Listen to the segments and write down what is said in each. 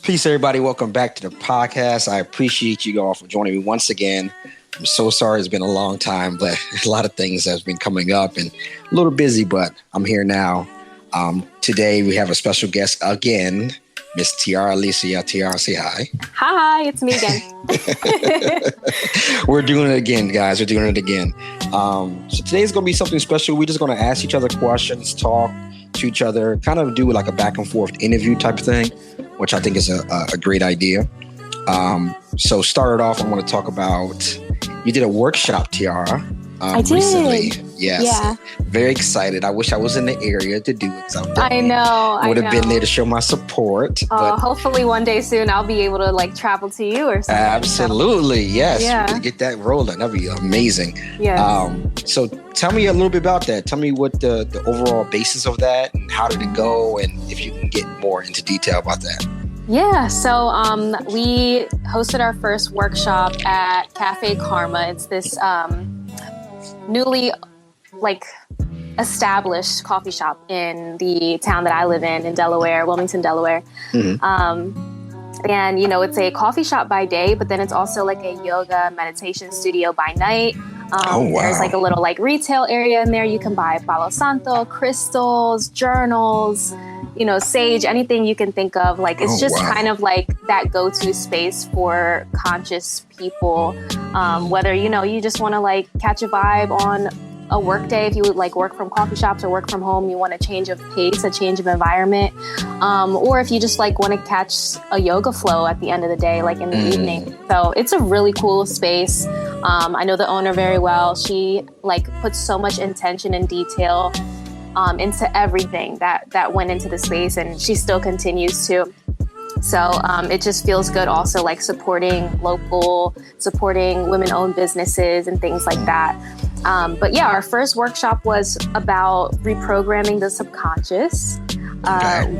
Peace, everybody. Welcome back to the podcast. I appreciate you all for joining me once again. I'm so sorry it's been a long time, but a lot of things have been coming up and a little busy, but I'm here now. Today we have a special guest again, Miss Tiara, Alicia. Tiara, say hi. Hi, it's me again. We're doing it again, guys. We're doing it again. So today's going to be something special. We're just going to ask each other questions, talk to each other, kind of do like a back and forth interview type of thing, which I think is a great idea. So started off, I want to talk about, you did a workshop, Tiara, I did. recently. Yes. Yeah. Very excited. I wish I was in the area to do it. I know. Would have been there to show my support. But hopefully one day soon I'll be able to like travel to you or something. Absolutely. Yes. Yeah. We could get that rolling. That'd be amazing. Yes. So tell me a little bit about that. Tell me what the overall basis of that and how did it go, and if you can get more into detail about that. Yeah, so we hosted our first workshop at Cafe Karma. It's this newly established coffee shop in the town that I live in Delaware, Wilmington, Delaware. Mm-hmm. And, it's a coffee shop by day, but then it's also like a yoga meditation studio by night. Oh, wow. There's like a little retail area in there. You can buy Palo Santo, crystals, journals, sage, anything you can think of. It's just kind of like that go-to space for conscious people. Whether, you just want to catch a vibe on a work day, if you would work from coffee shops or work from home, you want a change of pace, a change of environment. Or if you just want to catch a yoga flow at the end of the day, in the evening. So it's a really cool space. I know the owner very well. She puts so much intention and detail into everything that went into the space, and she still continues to. So it just feels good also supporting local, supporting women-owned businesses and things like that. But yeah, our first workshop was about reprogramming the subconscious,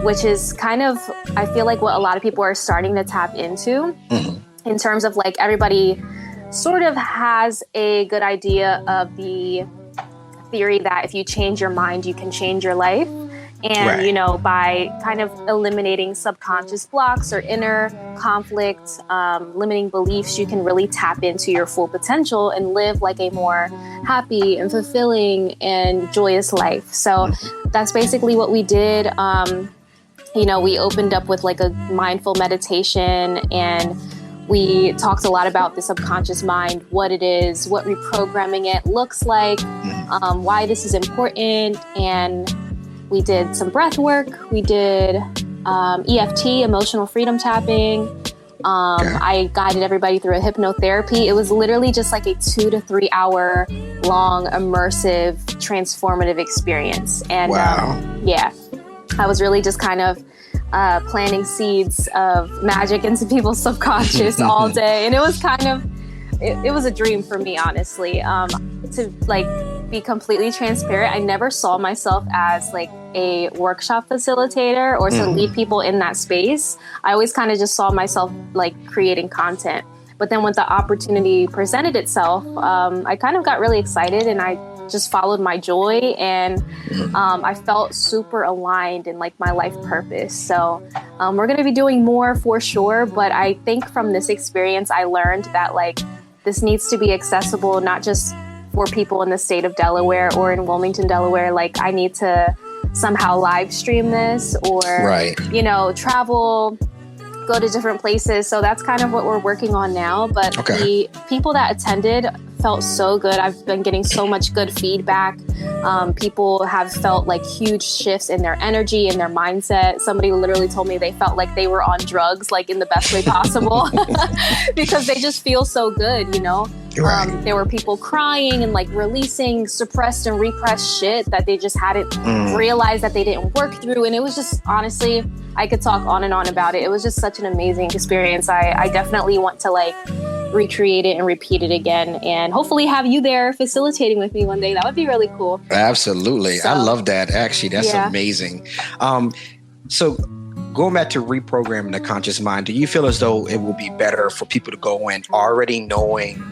which is kind of, I feel like what a lot of people are starting to tap into in terms of everybody sort of has a good idea of the theory that if you change your mind, you can change your life. And, by kind of eliminating subconscious blocks or inner conflict, limiting beliefs, you can really tap into your full potential and live a more happy and fulfilling and joyous life. So that's basically what we did. We opened up with a mindful meditation, and we talked a lot about the subconscious mind, what it is, what reprogramming it looks like, why this is important. And we did some breath work. We did EFT, emotional freedom tapping. I guided everybody through a hypnotherapy. It was literally just a 2 to 3 hour long, immersive, transformative experience. And I was really just kind of planting seeds of magic into people's subconscious all day. And it was kind of, it was a dream for me, honestly, to be completely transparent. I never saw myself as a workshop facilitator or to lead people in that space. I always kind of just saw myself creating content. But then when the opportunity presented itself, I kind of got really excited, and I just followed my joy, and I felt super aligned in my life purpose. So we're going to be doing more for sure. But I think from this experience, I learned that this needs to be accessible, not just for people in the state of Delaware or in Wilmington, Delaware. I need to somehow live stream this or, travel, go to different places. So that's kind of what we're working on now. But the people that attended felt so good. I've been getting so much good feedback. People have felt huge shifts in their energy and their mindset. Somebody literally told me they felt like they were on drugs, in the best way possible, because they just feel so good, Right. There were people crying and releasing suppressed and repressed shit that they just hadn't realized that they didn't work through. And it was just, honestly, I could talk on and on about it. It was just such an amazing experience. I definitely want to recreate it and repeat it again, and hopefully have you there facilitating with me one day. That would be really cool. Absolutely. So, I love that. Actually, that's amazing. So going back to reprogramming the conscious mind, do you feel as though it will be better for people to go in already knowing,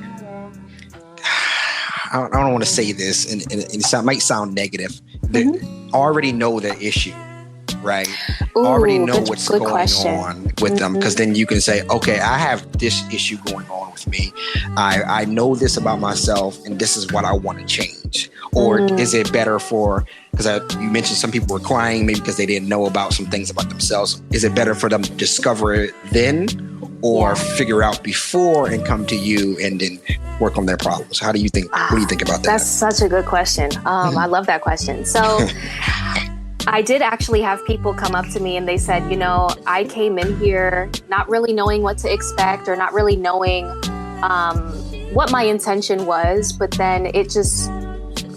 I don't want to say this, and it might sound negative, they already know their issue, right? Ooh, Already know what's good going question. on with them, because then you can say, okay, I have this issue going on with me. I know this about myself, and this is what I want to change. Or is it better for, because you mentioned some people were crying maybe because they didn't know about some things about themselves. Is it better for them to discover it then, or figure out before and come to you and then work on their problems? How do you think? What do you think about that? That's such a good question. I love that question. So I did actually have people come up to me and they said, I came in here not really knowing what to expect, or not really knowing what my intention was, but then it just,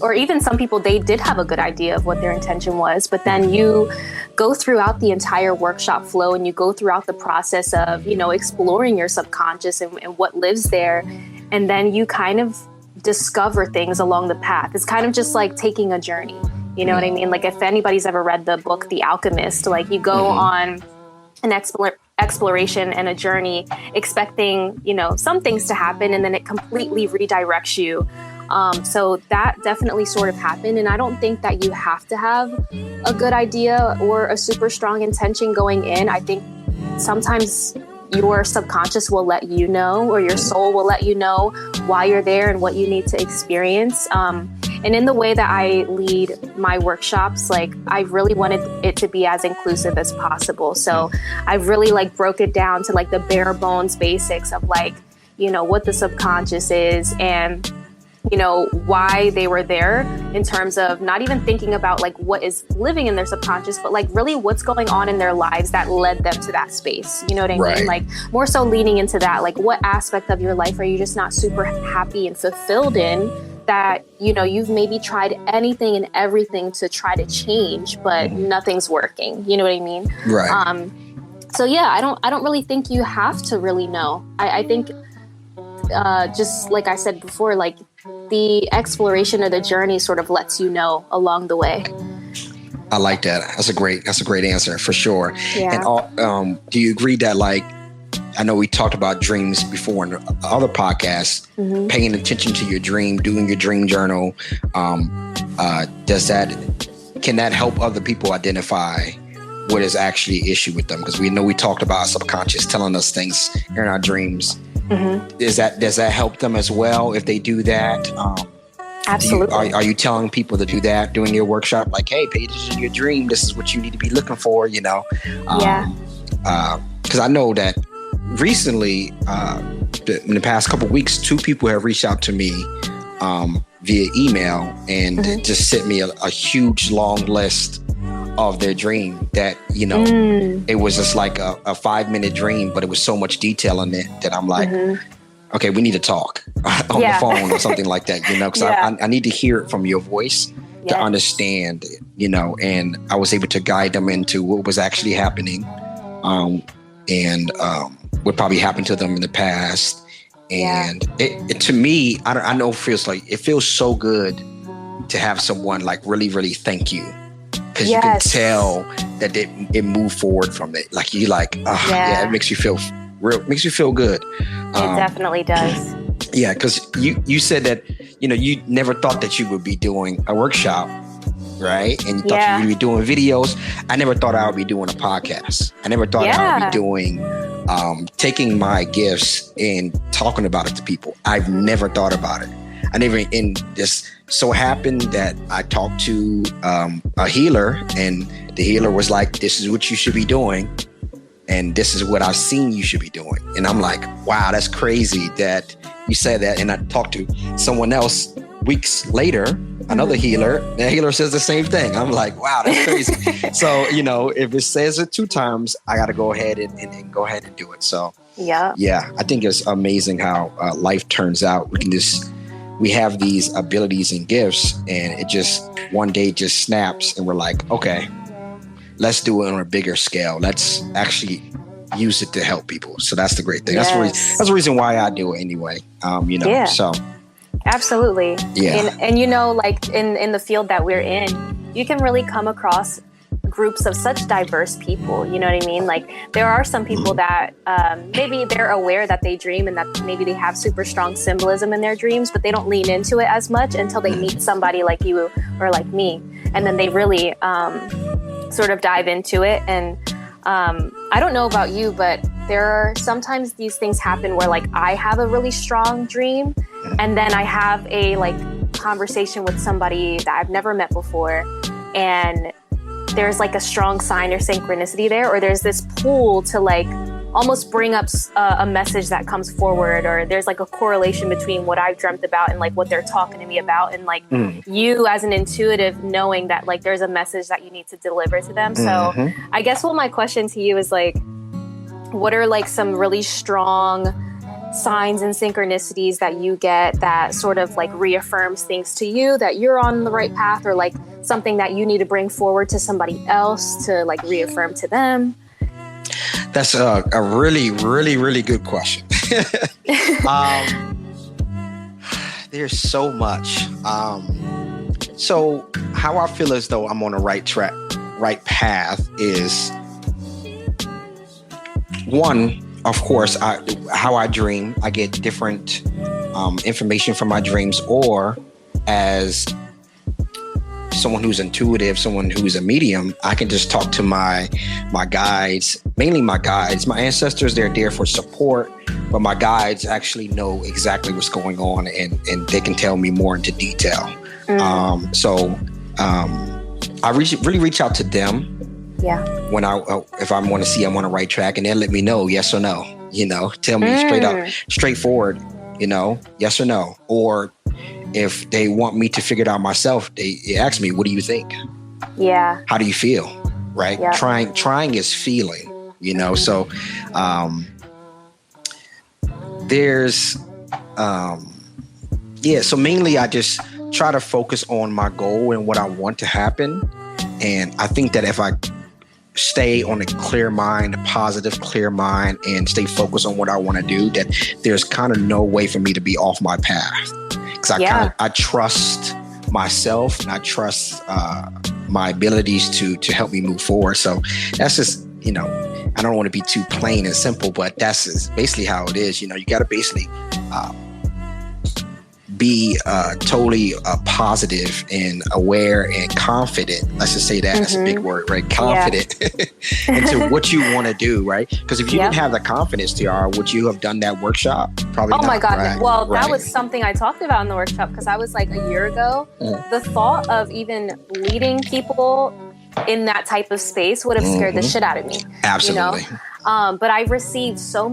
or even some people, they did have a good idea of what their intention was, but then you go throughout the entire workshop flow and you go throughout the process of, exploring your subconscious and what lives there. And then you kind of discover things along the path. It's kind of just like taking a journey. You know what I mean? Like if anybody's ever read the book, The Alchemist, like you go on an exploration and a journey expecting, some things to happen, and then it completely redirects you. So that definitely sort of happened. And I don't think that you have to have a good idea or a super strong intention going in. I think sometimes your subconscious will let you know, or your soul will let you know why you're there and what you need to experience. And in the way that I lead my workshops, like I really wanted it to be as inclusive as possible. So I really broke it down to the bare bones basics of what the subconscious is, and why they were there, in terms of not even thinking about what is living in their subconscious, but really what's going on in their lives that led them to that space. You know what I mean? More so leaning into that, what aspect of your life are you just not super happy and fulfilled in, that, you've maybe tried anything and everything to try to change, but nothing's working. You know what I mean? Right. So yeah, I don't really think you have to really know. I think, just like I said before, the exploration of the journey sort of lets you know along the way. I like that. That's a great answer for sure. Yeah. And do you agree that I know we talked about dreams before in other podcasts, paying attention to your dream, doing your dream journal. Can that help other people identify what is actually the issue with them? Because we know we talked about our subconscious telling us things in our dreams. Does that help them as well if they do that? Absolutely. Are you telling people to do that during your workshop? Hey, pay attention to your dream. This is what you need to be looking for, Because I know that recently, in the past couple of weeks, 2 people have reached out to me via email and just sent me a huge long list of their dream that, it was just a 5-minute dream, but it was so much detail in it that I'm okay, we need to talk on the phone or something like that, because I need to hear it from your voice to understand, and I was able to guide them into what was actually happening, and what probably happened to them in the past. And it to me, I know it feels so good to have someone really, really thank you. Because you can tell that it moved forward from it. It makes you feel makes you feel good. It definitely does. Yeah, because you said that, you never thought that you would be doing a workshop, right? And you thought you would be doing videos. I never thought I would be doing a podcast. I never thought I would be doing, taking my gifts and talking about it to people. I've never thought about it. And this so happened that I talked to a healer, and the healer was like, this is what you should be doing. And this is what I've seen you should be doing. And I'm like, wow, that's crazy that you said that. And I talked to someone else weeks later, another healer. The healer says the same thing. I'm like, wow, that's crazy. So, if it says it 2 times, I got to go ahead and go ahead and do it. So, yeah, I think it's amazing how life turns out. We have these abilities and gifts, and it just one day just snaps, and we're like, okay, let's do it on a bigger scale. Let's actually use it to help people. So that's the great thing. Yes. That's the reason why I do it anyway. So. Absolutely. Yeah. And in the field that we're in, you can really come across groups of such diverse people. You know what I mean? There are some people that maybe they're aware that they dream and that maybe they have super strong symbolism in their dreams, but they don't lean into it as much until they meet somebody like you or like me. And then they really sort of dive into it. And I don't know about you, but there are sometimes these things happen where like I have a really strong dream and then I have a like conversation with somebody that I've never met before, and there's like a strong sign or synchronicity there, or there's this pull to like almost bring up a message that comes forward, or there's like a correlation between what I've dreamt about and like what they're talking to me about, and like you as an intuitive knowing that like there's a message that you need to deliver to them. So I guess what my question to you is like, what are like some really strong signs and synchronicities that you get that sort of like reaffirms things to you that you're on the right path, or like something that you need to bring forward to somebody else to like reaffirm to them? That's a really, really, really good question. There's so much. So how I feel as though I'm on the right track, right path is, one, of course, how I dream. I get different information from my dreams, or as someone who's intuitive, someone who's a medium, I can just talk to my guides, mainly my guides. My ancestors, they're there for support, but my guides actually know exactly what's going on, and they can tell me more into detail. So I really reach out to them. Yeah. When if I want to see I'm on the right track, and they'll let me know yes or no, tell me straight up, straightforward, yes or no. Or if they want me to figure it out myself, they ask me, what do you think? Yeah. How do you feel? Right. Yeah. Trying is feeling, so, there's, so mainly I just try to focus on my goal and what I want to happen. And I think that if I stay on a clear mind, a positive, clear mind, and stay focused on what I want to do, that there's kind of no way for me to be off my path. Because I trust myself, and I trust my abilities to help me move forward. So that's just, I don't want to be too plain and simple, but that's basically how it is. You got to basically be totally positive and aware and confident. Let's just say that. That's a big word, right? Confident into what you want to do, right? Because if you didn't have the confidence, Tiara, would you have done that workshop? Probably not. Oh my God. Right? Well, that was something I talked about in the workshop, because I was like, a year ago, the thought of even leading people in that type of space would have scared the shit out of me. Absolutely. But I've received so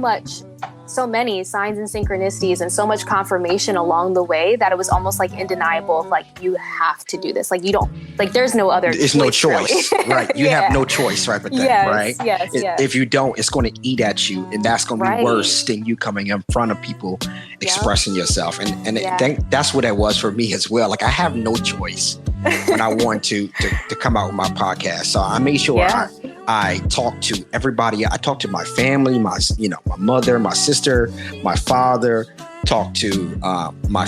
many signs and synchronicities and so much confirmation along the way that it was almost like undeniable. Like, you have to do this. Like, you don't, like, there's no other choice. There's no choice, really. Right? You have no choice, right? But then, right? Yes. If you don't, it's going to eat at you, and that's going to be worse than you coming in front of people expressing yourself. And I think that's what that was for me as well. Like, I have no choice when I want to come out with my podcast. So I made sure I talked to everybody. I talked to my family, my mother, my sister, my father, talked to my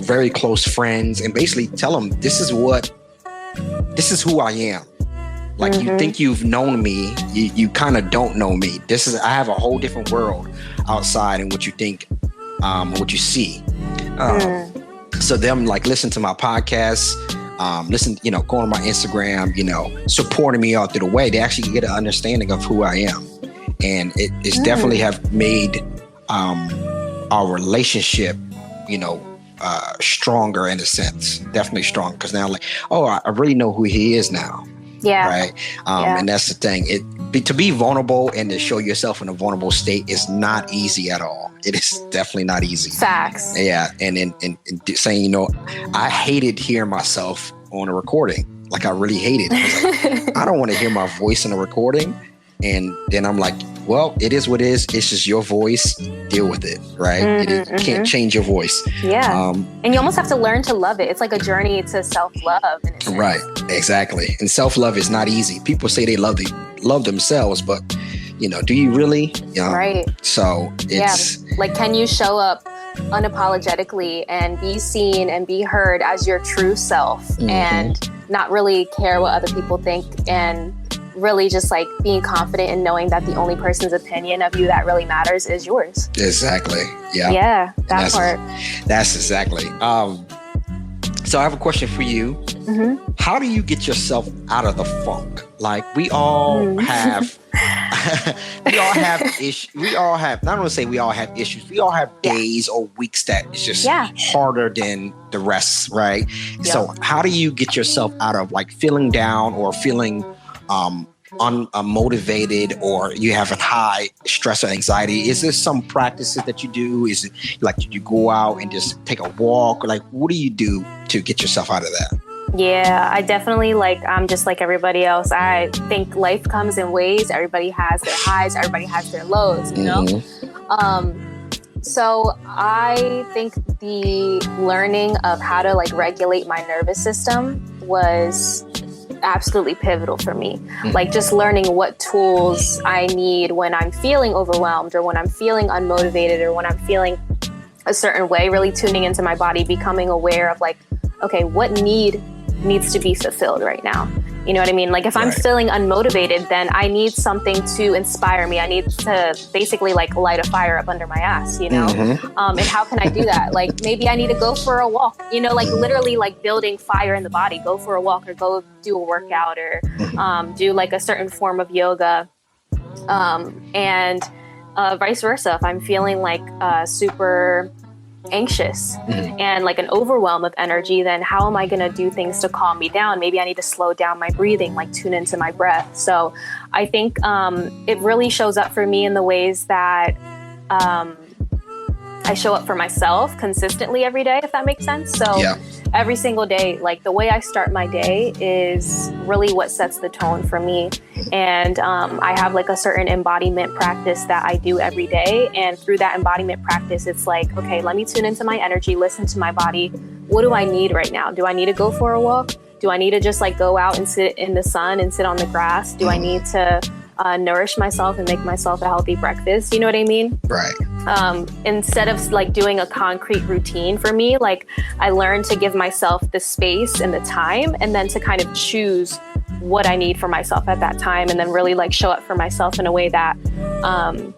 very close friends, and basically tell them, this is who I am. Like, you think you've known me, you kind of don't know me. I have a whole different world outside in what you think, what you see. So them like listen to my podcasts, listen, go on my Instagram, supporting me all through the way. They actually get an understanding of who I am. And it's definitely have made our relationship, stronger in a sense. Definitely strong, because now, like, I really know who he is now. Yeah. Right. And that's the thing. To be vulnerable and to show yourself in a vulnerable state is not easy at all. It is definitely not easy. Facts. Yeah. And saying, I hated hearing myself on a recording. Like, I really hated it. I was like, I don't want to hear my voice in a recording. And then I'm like, well, it is what it is. It's just your voice. Deal with it, right? You can't change your voice. Yeah. And you almost have to learn to love it. It's like a journey to self-love. Right. Exactly. And self-love is not easy. People say they love themselves, but, do you really? Right. So it's... Yeah. Like, can you show up unapologetically and be seen and be heard as your true self and not really care what other people think, and really just like being confident in knowing that the only person's opinion of you that really matters is yours. Exactly. Yeah. Yeah. That part. That's exactly. So So I have a question for you. Mm-hmm. How do you get yourself out of the funk? Like we all have, we all have issues. We all have, not want to say we all have issues. We all have days or weeks that is just harder than the rest, right? Yep. So how do you get yourself out of like feeling down or feeling unmotivated, or you have a high stress or anxiety? Is there some practices that you do? Is it like you go out and just take a walk? Like, what do you do to get yourself out of that? Yeah, I definitely I'm just like everybody else. I think life comes in waves. Everybody has their highs, everybody has their lows, you know? So I think the learning of how to like regulate my nervous system was absolutely pivotal for me. Like just learning what tools I need when I'm feeling overwhelmed or when I'm feeling unmotivated or when I'm feeling a certain way, really tuning into my body, becoming aware of like, okay, what needs to be fulfilled right now? You know what I mean? Like if I'm feeling unmotivated, then I need something to inspire me. I need to basically like light a fire up under my ass, you know? And how can I do that? Like maybe I need to go for a walk, you know, like literally like building fire in the body, go for a walk or go do a workout or do like a certain form of yoga. And vice versa. If I'm feeling like super anxious and like an overwhelm of energy, then how am I going to do things to calm me down? Maybe I need to slow down my breathing, like tune into my breath. So I think it really shows up for me in the ways that I show up for myself consistently every day, if that makes sense. So every single day, like the way I start my day is really what sets the tone for me. And I have like a certain embodiment practice that I do every day. And through that embodiment practice, it's like, okay, let me tune into my energy, listen to my body. What do I need right now? Do I need to go for a walk? Do I need to just like go out and sit in the sun and sit on the grass? Do I need to nourish myself and make myself a healthy breakfast? You know what I mean? Right. Instead of like doing a concrete routine for me, like I learned to give myself the space and the time and then to kind of choose what I need for myself at that time and then really like show up for myself in a way that I'm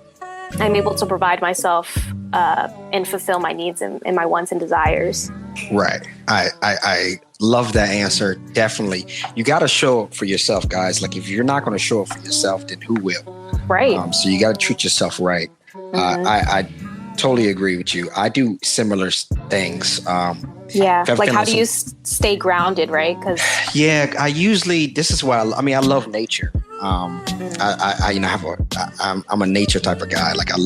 able to provide myself and fulfill my needs and my wants and desires. Right. I love that answer. Definitely. You got to show up for yourself, guys. Like if you're not going to show up for yourself, then who will? Right. So you got to treat yourself right. I totally agree with you. I do similar things. Like how do you stay grounded, right? Because I usually, this is why I love nature. I'm a nature type of guy. Like I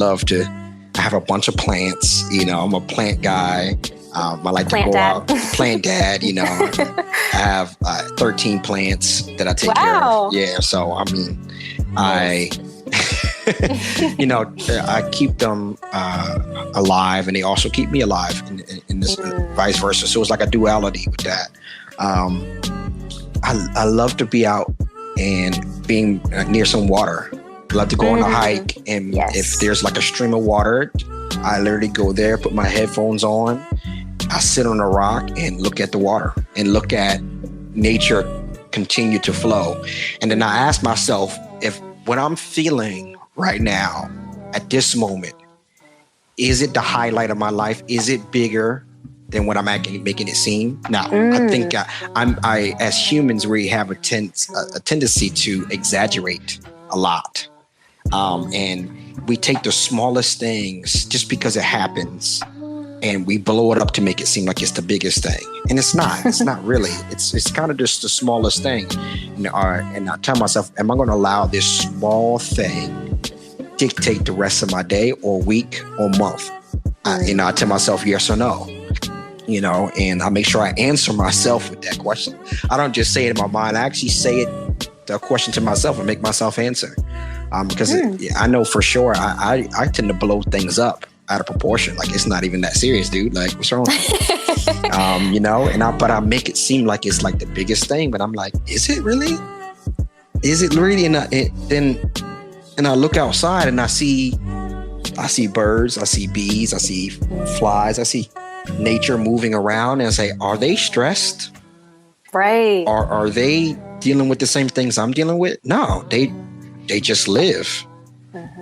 have a bunch of plants, you know, I'm a plant guy. I like to go out, plant dad, you know. I have 13 plants that I take care of. Yeah, so I mean, you know, I keep them alive, and they also keep me alive, in this vice versa. So it's like a duality with that. I love to be out and being near some water. I love to go on a hike, and if there's like a stream of water, I literally go there, put my headphones on, I sit on a rock and look at the water and look at nature continue to flow. And then I ask myself, if what I'm feeling right now at this moment, is it the highlight of my life? Is it bigger than what I'm actually making it seem? Now, I think I as humans, we have a tendency to exaggerate a lot. And we take the smallest things just because it happens and we blow it up to make it seem like it's the biggest thing. And it's not. It's not really. It's kind of just the smallest thing. And I tell myself, am I going to allow this small thing dictate the rest of my day or week or month? I tell myself yes or no. You know, and I make sure I answer myself with that question. I don't just say it in my mind. I actually say the question to myself and make myself answer. Because I know for sure I tend to blow things up out of proportion. Like it's not even that serious, dude. Like what's wrong with you? You know, but I make it seem like it's like the biggest thing. But I'm like, is it really? Is it really? And I look outside and I see birds, I see bees, I see flies, I see nature moving around, and I say, are they stressed? Right. Are they dealing with the same things I'm dealing with? No, they just live.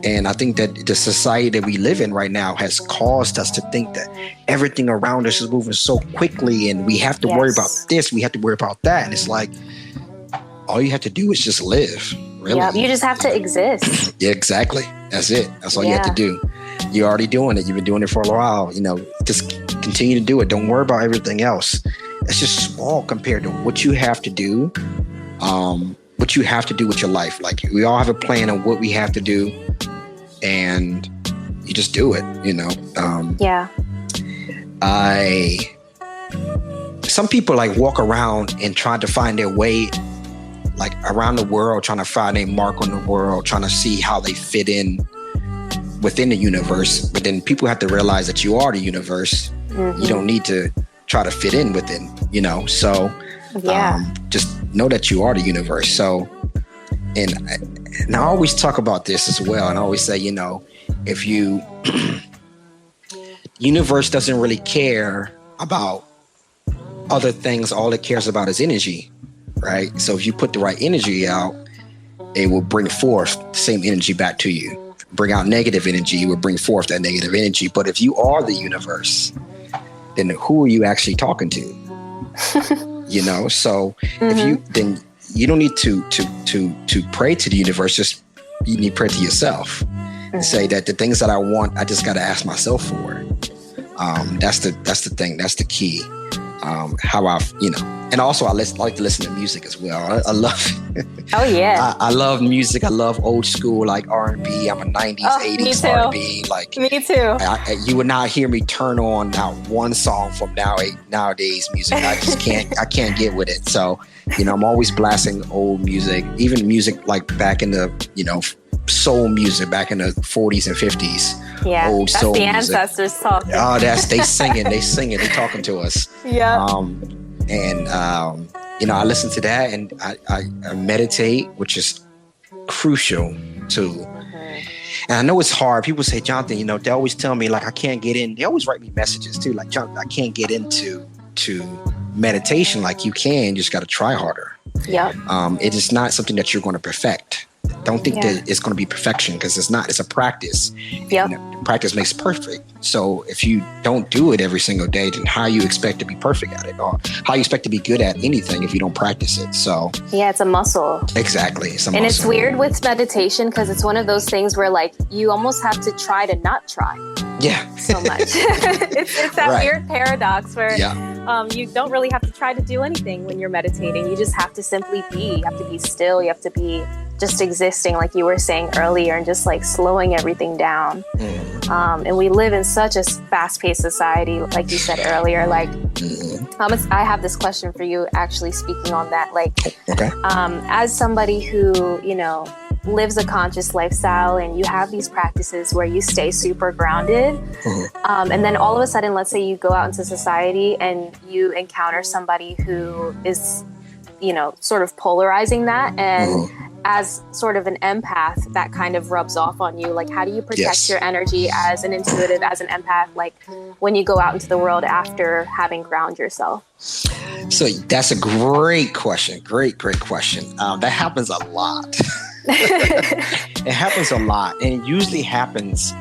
And I think that the society that we live in right now has caused us to think that everything around us is moving so quickly and we have to worry about this, we have to worry about that. And it's like, all you have to do is just live. Really. Yep, you just have to exist. Yeah, exactly. That's it. That's all you have to do. You're already doing it. You've been doing it for a while. Just continue to do it. Don't worry about everything else. It's just small compared to what you have to do. What you have to do with your life. Like, we all have a plan of what we have to do, and you just do it. Some people like walk around and try to find their way, like around the world, trying to find a mark on the world, trying to see how they fit in within the universe. But then people have to realize that you are the universe. You don't need to try to fit in within, so just know that you are the universe. So, and I always talk about this as well. And I always say, if you, universe doesn't really care about other things. All it cares about is energy, right? So if you put the right energy out, it will bring forth the same energy back to you. Bring out negative energy, it will bring forth that negative energy. But if you are the universe, then who are you actually talking to? So if you, then you don't need to pray to the universe. Just you need to pray to yourself and say that the things that I want, I just got to ask myself for it. That's the thing. That's the key. How I've, and also I like to listen to music as well. I love. Oh yeah. I love music. I love old school like R&B. I'm a 90s, 80s R&B. Like me too. You would not hear me turn on not one song from nowadays music. I just can't. I can't get with it. So I'm always blasting old music, even music like back in the soul music back in the 40s and 50s. Yeah, old that's soul the music. Ancestors talking. Oh, they singing, they talking to us. Yeah. I listen to that and I meditate, which is crucial too. And I know it's hard. People say, Jonathan, they always tell me like I can't get in. They always write me messages too, like Jonathan, I can't get into meditation like you can. You just got to try harder. Yeah. It is not something that you're going to perfect. Don't think that it's going to be perfection, because it's not. It's a practice. Yep. Practice makes perfect. So if you don't do it every single day, then how you expect to be perfect at it, or how you expect to be good at anything if you don't practice it? So yeah, it's a muscle. Exactly. It's a muscle. And it's weird with meditation because it's one of those things where like you almost have to try to not try. Yeah. So much. it's that weird paradox where you don't really have to try to do anything when you're meditating. You just have to simply be. You have to be still. You have to be just existing, like you were saying earlier, and just like slowing everything down. And we live in such a fast-paced society, like you said earlier. Like, I have this question for you, actually, speaking on that. Like, as somebody who, lives a conscious lifestyle, and you have these practices where you stay super grounded, and then all of a sudden, let's say you go out into society and you encounter somebody who is, sort of polarizing that, and as sort of an empath, that kind of rubs off on you. Like, how do you protect your energy as an intuitive, as an empath, like when you go out into the world after having ground yourself? So that's a great question. Great question. That happens a lot. It happens a lot. And it usually happens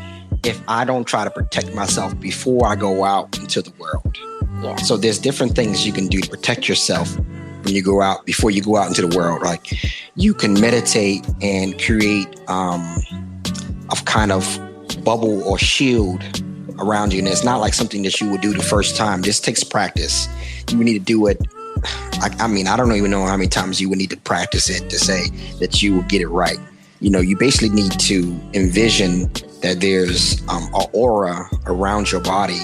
if I don't try to protect myself before I go out into the world. Yeah. So there's different things you can do to protect yourself when you go out, before you go out into the world. Like, you can meditate and create a kind of bubble or shield around you. And it's not like something that you would do the first time. This takes practice. You need to do it. I don't even know how many times you would need to practice it to say that you will get it right. You basically need to envision that there's an aura around your body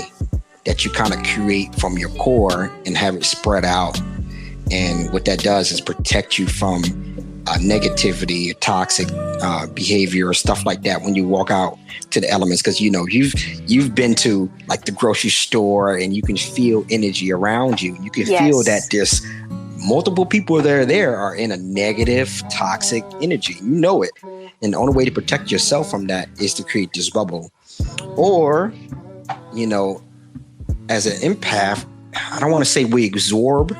that you kind of create from your core and have it spread out. And what that does is protect you from negativity, toxic behavior, or stuff like that when you walk out to the elements. Because you've been to like the grocery store and you can feel energy around you. You can feel that there's multiple people that are there are in a negative, toxic energy. You know it. And the only way to protect yourself from that is to create this bubble. Or, as an empath, I don't want to say we absorb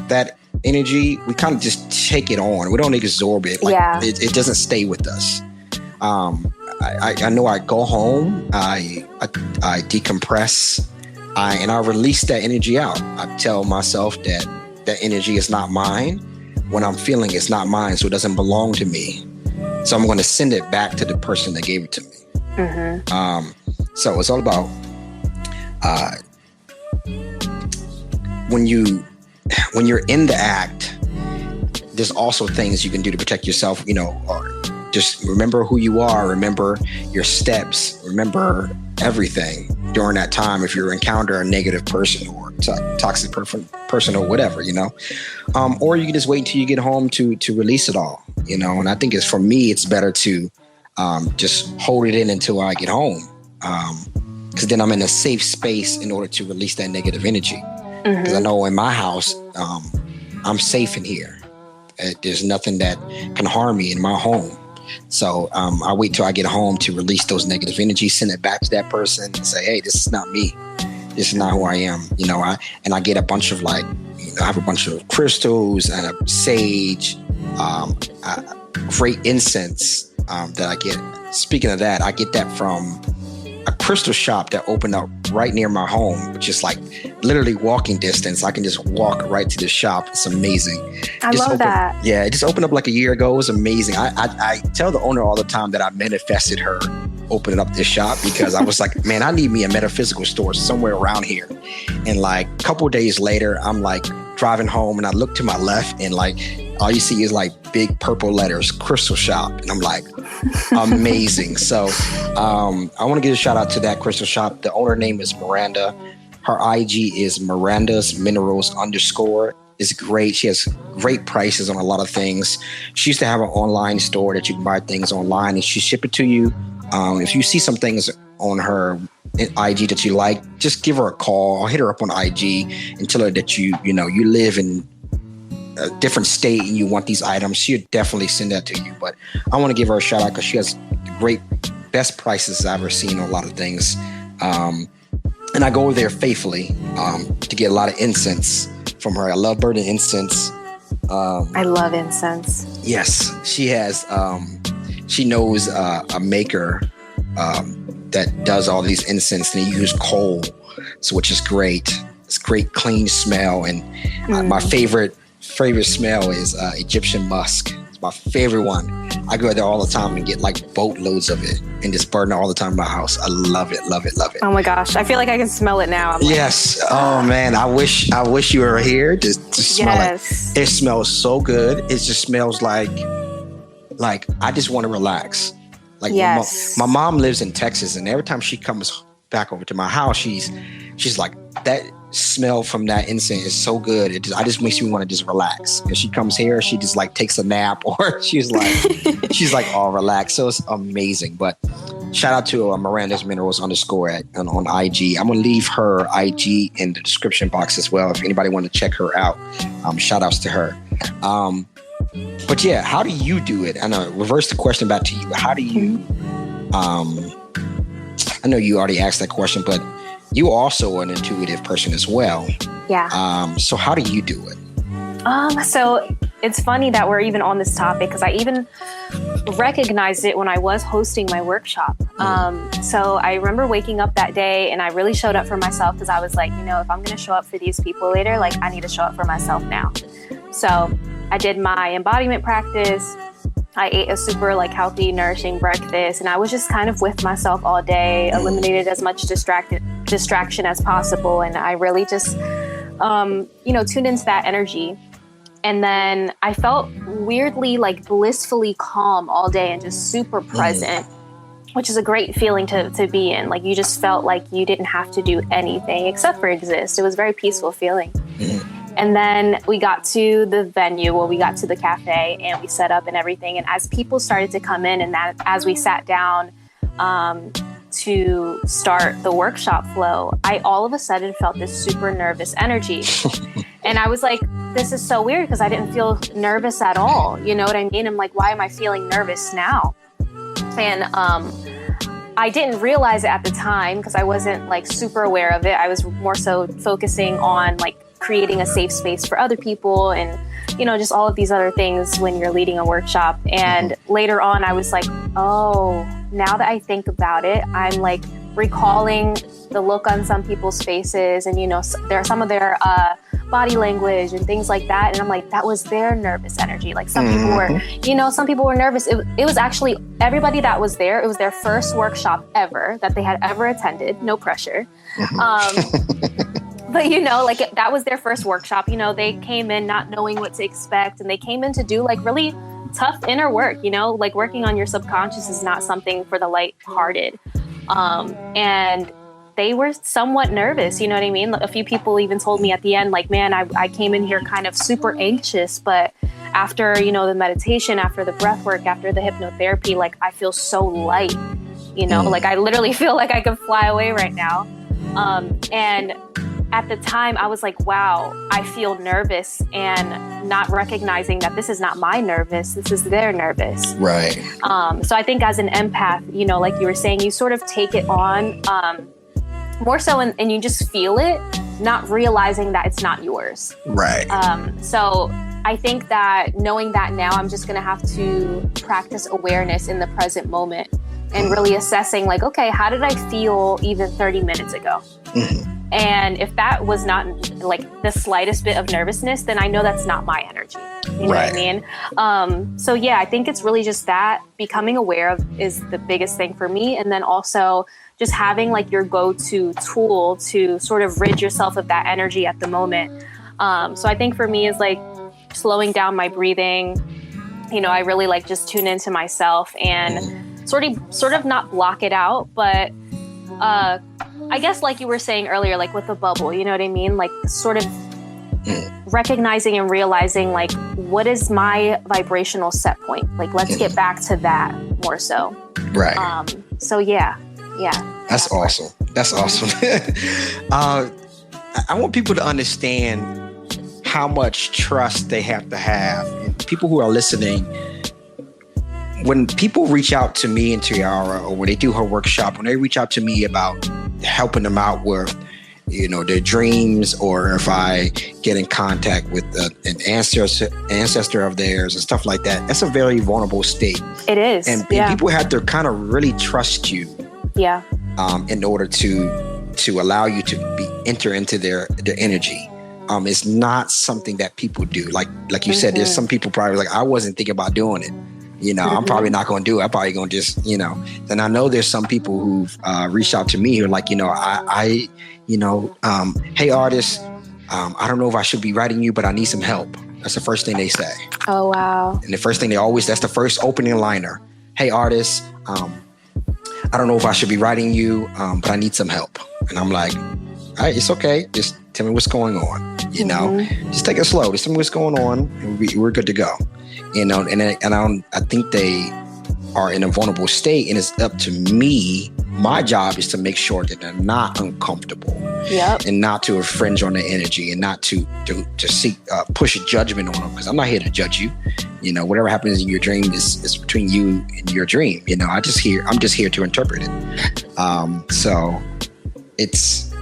that energy. We kind of just take it on. We don't absorb it. It doesn't stay with us. I know I go home, I decompress, and I release that energy out. I tell myself that that energy is not mine. When I'm feeling it's not mine, so it doesn't belong to me. So I'm going to send it back to the person that gave it to me. So it's all about when you're in the act, there's also things you can do to protect yourself, or just remember who you are, remember your steps, remember everything during that time. If you encounter a negative person or toxic person or whatever, or you can just wait until you get home to release it all, and I think for me, it's better to just hold it in until I get home. Because then I'm in a safe space in order to release that negative energy. Because I know in my house, I'm safe in here. There's nothing that can harm me in my home. So I wait till I get home to release those negative energies, send it back to that person and say, hey, this is not me. This is not who I am. I get a bunch of I have a bunch of crystals and a sage, great incense that I get. Speaking of that, I get that from a crystal shop that opened up right near my home, which is literally walking distance. I can just walk right to the shop. It's amazing. I love that. Yeah, it just opened up a year ago. It was amazing. I tell the owner all the time that I manifested her opening up this shop because I was like, man, I need me a metaphysical store somewhere around here. And a couple of days later, I'm driving home and I look to my left and all you see is big purple letters, crystal shop. And I'm like, amazing. So I want to give a shout out to that crystal shop. The owner name is Miranda. Her IG is Miranda's Minerals _ It's great. She has great prices on a lot of things. She used to have an online store that you can buy things online and she ship it to you. If you see some things on her IG that you like, just give her a call. I'll hit her up on IG and tell her that you live in a different state and you want these items. She'll definitely send that to you. But I want to give her a shout out because she has great, best prices I've ever seen on a lot of things. And I go there faithfully to get a lot of incense from her. I love burning incense. I love incense. Yes, she has. She knows a maker that does all these incense, and they use coal, which is great. It's great, clean smell, and my favorite smell is Egyptian musk. It's my favorite one. I go there all the time and get boatloads of it and just burn it all the time in my house. I love it, love it, love it. Oh my gosh, I feel like I can smell it now. Yes. Oh man, I wish you were here to smell it. It smells so good. It just smells like I just want to relax. My mom lives in Texas, and every time she comes back over to my house, she's like, that smell from that incense is so good. It just makes me want to just relax. And she comes here, she just takes a nap, or she's all relaxed. So it's amazing. But shout out to Miranda's Minerals _ on IG. I'm gonna leave her IG in the description box as well if anybody want to check her out. Shout outs to her. But yeah, how do you do it? And reverse the question back to you. How do you? I know you already asked that question, but you also are an intuitive person as well. Yeah. So how do you do it? So it's funny that we're even on this topic because I even recognized it when I was hosting my workshop. So I remember waking up that day and I really showed up for myself because I was like, if I'm going to show up for these people later, I need to show up for myself now. So I did my embodiment practice. I ate a super healthy, nourishing breakfast, and I was just kind of with myself all day, eliminated as much distraction as possible. And I really just, tuned into that energy. And then I felt weirdly, blissfully calm all day and just super present, which is a great feeling to be in. You just felt like you didn't have to do anything except for exist. It was a very peaceful feeling. And then we got to the venue, we got to the cafe and we set up and everything. And as people started to come in and as we sat down to start the workshop flow, I all of a sudden felt this super nervous energy. And I was like, this is so weird because I didn't feel nervous at all. You know what I mean? I'm like, why am I feeling nervous now? And I didn't realize it at the time because I wasn't super aware of it. I was more so focusing on creating a safe space for other people and, just all of these other things when you're leading a workshop. And later on, I was like, oh, now that I think about it, I'm like recalling the look on some people's faces, and there are some of their body language and things like that, and I'm like, that was their nervous energy. Like some people were, some people were nervous. It was actually everybody that was there. It was their first workshop ever that they had ever attended. No pressure. But like that was their first workshop. They came in not knowing what to expect, and they came in to do like really tough inner work. Like working on your subconscious is not something for the lighthearted. And they were somewhat nervous, you know what I mean? A few people even told me at the end, like, man, I came in here kind of super anxious, but after, the meditation, after the breath work, after the hypnotherapy, like I feel so light, like I literally feel like I could fly away right now. And at the time I was like, wow, I feel nervous, and not recognizing that this is not my nervous, this is their nervous. Right. So I think as an empath, like you were saying, you sort of take it on, more so, and you just feel it, not realizing that it's not yours. Right. So I think that knowing that now, I'm just going to have to practice awareness in the present moment and really assessing like, okay, how did I feel even 30 minutes ago? And if that was not like the slightest bit of nervousness, then I know that's not my energy. You know what I mean? So yeah, I think it's really just that becoming aware of is the biggest thing for me. And then also just having like your go-to tool to sort of rid yourself of that energy at the moment. So I think for me is like slowing down my breathing. I really like just tune into myself and sort of not block it out, but I guess like you were saying earlier, like with the bubble, you know what I mean? Like sort of recognizing and realizing like, what is my vibrational set point? Like, let's get back to that more so. Right. So yeah. That's awesome. That's awesome. I want people to understand how much trust they have to have. And people who are listening, when people reach out to me and Tiara, or when they do her workshop, when they reach out to me about helping them out with, their dreams, or if I get in contact with an ancestor of theirs and stuff like that, that's a very vulnerable state. It is. And people have to kind of really trust you. Yeah. In order to allow you to enter into their energy. It's not something that people do. Like you said, there's some people probably like, I wasn't thinking about doing it. I'm probably not going to do it. I'm probably going to just, Then I know there's some people who've reached out to me who are like, hey artist, I don't know if I should be writing you, but I need some help. That's the first thing they say. Oh, wow. And the first thing that's the first opening liner. Hey artist, I don't know if I should be writing you, but I need some help. And I'm like, all right, it's okay. Just tell me what's going on. Just take it slow. Just tell me what's going on, and we're good to go. And I think they are in a vulnerable state, and it's up to me. My job is to make sure that they're not uncomfortable, and not to infringe on their energy, and not to seek push a judgment on them, because I'm not here to judge you. Whatever happens in your dream is between you and your dream. I'm just here to interpret it. So it's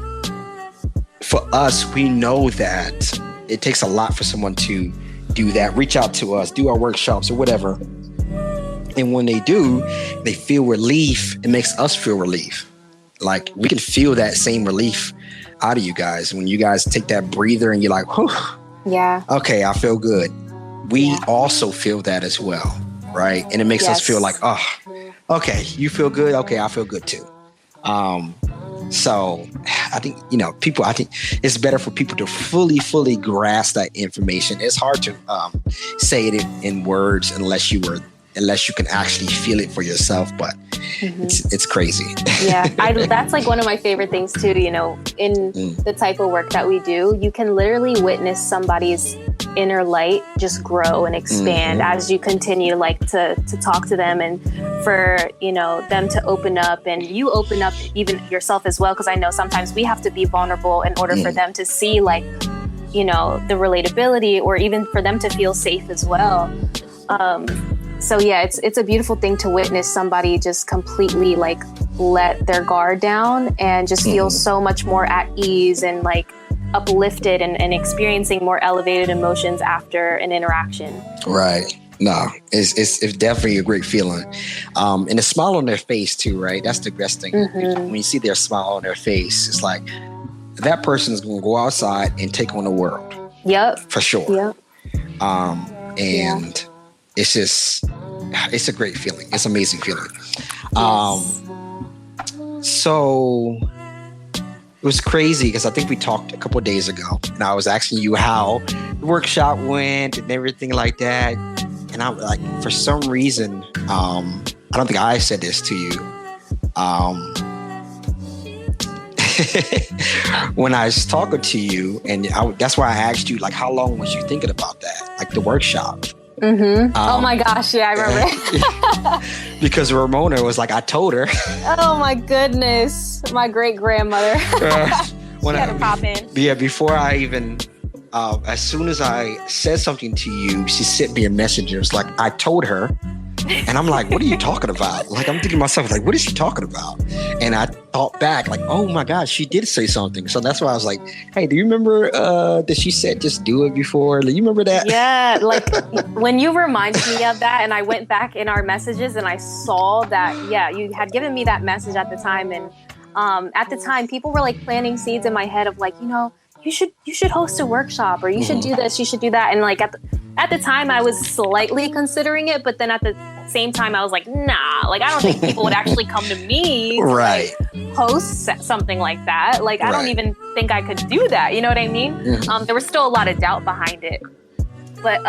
for us. We know that it takes a lot for someone to do that. Reach out to us, do our workshops or whatever. And when they do, they feel relief. It makes us feel relief. Like we can feel that same relief out of you guys when you guys take that breather and you're like, whew, okay, I feel good. We also feel that as well, right? And it makes us feel like, oh, okay, you feel good. Okay, I feel good too. So I think, I think it's better for people to fully grasp that information. It's hard to say it in words unless you can actually feel it for yourself, but it's crazy. That's like one of my favorite things too, in the type of work that we do. You can literally witness somebody's inner light just grow and expand as you continue to talk to them, and for them to open up, and you open up even yourself as well, because I know sometimes we have to be vulnerable in order for them to see the relatability, or even for them to feel safe as well. So yeah, it's a beautiful thing to witness somebody just completely let their guard down and just feel so much more at ease and uplifted and experiencing more elevated emotions after an interaction. Right. No, it's definitely a great feeling. And the smile on their face too, right? That's the best thing. When you see their smile on their face, it's like that person is going to go outside and take on the world. Yep. For sure. Yep. And it's just, it's a great feeling. It's an amazing feeling. Yes. So it was crazy because I think we talked a couple of days ago and I was asking you how the workshop went and everything like that. And I'm like, for some reason, I don't think I said this to you. When I was talking to you, and that's why I asked you, like, how long was you thinking about that? Like the workshop. Oh my gosh, yeah, I remember. Because Ramona was like, I told her. Oh my goodness, my great grandmother. She had to pop in. Yeah, before I even, as soon as I said something to you, she sent me a message. It was like, I told her. And I'm like, what are you talking about? Like, I'm thinking to myself, like, what is she talking about? And I thought back, like, oh my gosh, she did say something. So that's why I was like, hey, do you remember that she said just do it before? Do you remember that? Yeah, like when you reminded me of that and I went back in our messages and I saw that, yeah, you had given me that message at the time. And at the time, people were like planting seeds in my head of like, you know, you should host a workshop or you should do this, you should do that. And like at the time I was slightly considering it, but then at the same time I was like, nah, like I don't think people would actually come to me to like, host something like that. Like I don't even think I could do that. You know what I mean? There was still a lot of doubt behind it. But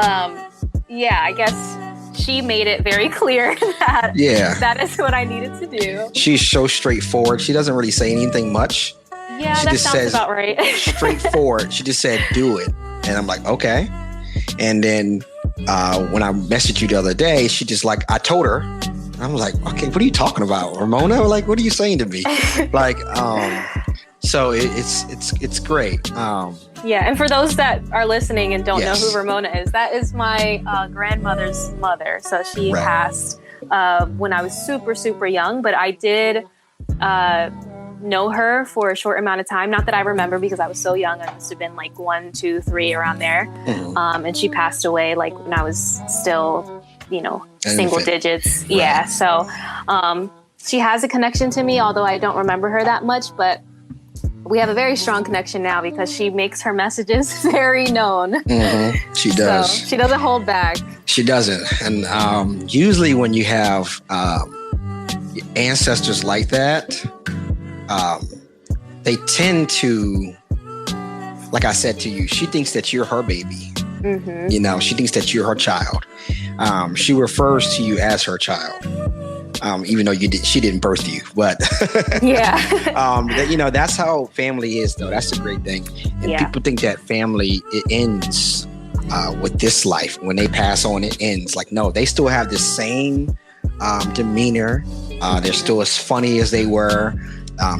yeah, I guess she made it very clear that that is what I needed to do. She's so straightforward. She doesn't really say anything much. Yeah, she that sounds about right. Straightforward. She just said, do it. And I'm like, okay. And then when I messaged you the other day, she just like, I told her. And I was like, okay, what are you talking about, Ramona? Like, what are you saying to me? Like, so it's great. Yeah, and for those that are listening and don't know who Ramona is, that is my grandmother's mother. So she passed when I was super, super young, but I did know her for a short amount of time. Not that I remember because I was so young. I must have been like 1, 2, 3 around there. And she passed away like when I was still, you know, single digits. Right. Yeah. So she has a connection to me, although I don't remember her that much, but we have a very strong connection now because she makes her messages very known. She does. So she doesn't hold back. She doesn't. And usually when you have ancestors like that, they tend to, like I said to you, she thinks that you're her baby. You know, she thinks that you're her child. She refers to you as her child, even though she didn't birth you. But you know, that's how family is, though. That's the great thing. And people think that family, it ends with this life. When they pass on, it ends. Like, no, they still have the same demeanor. They're still as funny as they were.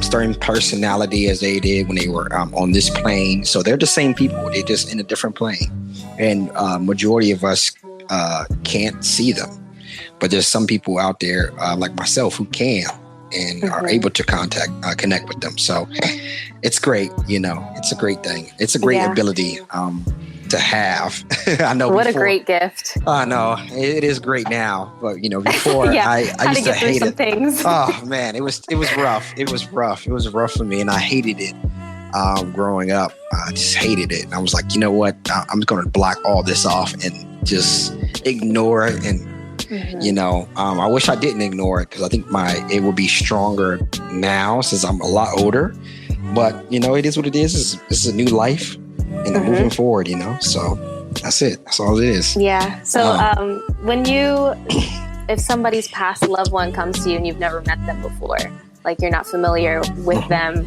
Starting personality as they did when they were on this plane. So they're the same people. They're just in a different plane. And majority of us can't see them. But there's some people out there like myself who can and are able to connect with them. So it's great. You know, it's a great thing. It's a great ability to have. I know. What a great gift. I know it is great now, but you know, before I used to hate it. Things. Oh man, it was rough. It was rough for me, and I hated it. Growing up, I just hated it. And I was like, you know what? I'm going to block all this off and just ignore it. And you know, I wish I didn't ignore it because I think it will be stronger now since I'm a lot older. But you know, it is what it is. This is a new life. And moving forward, you know, so that's it. That's all it is. Yeah. So if somebody's past loved one comes to you and you've never met them before, like you're not familiar with them,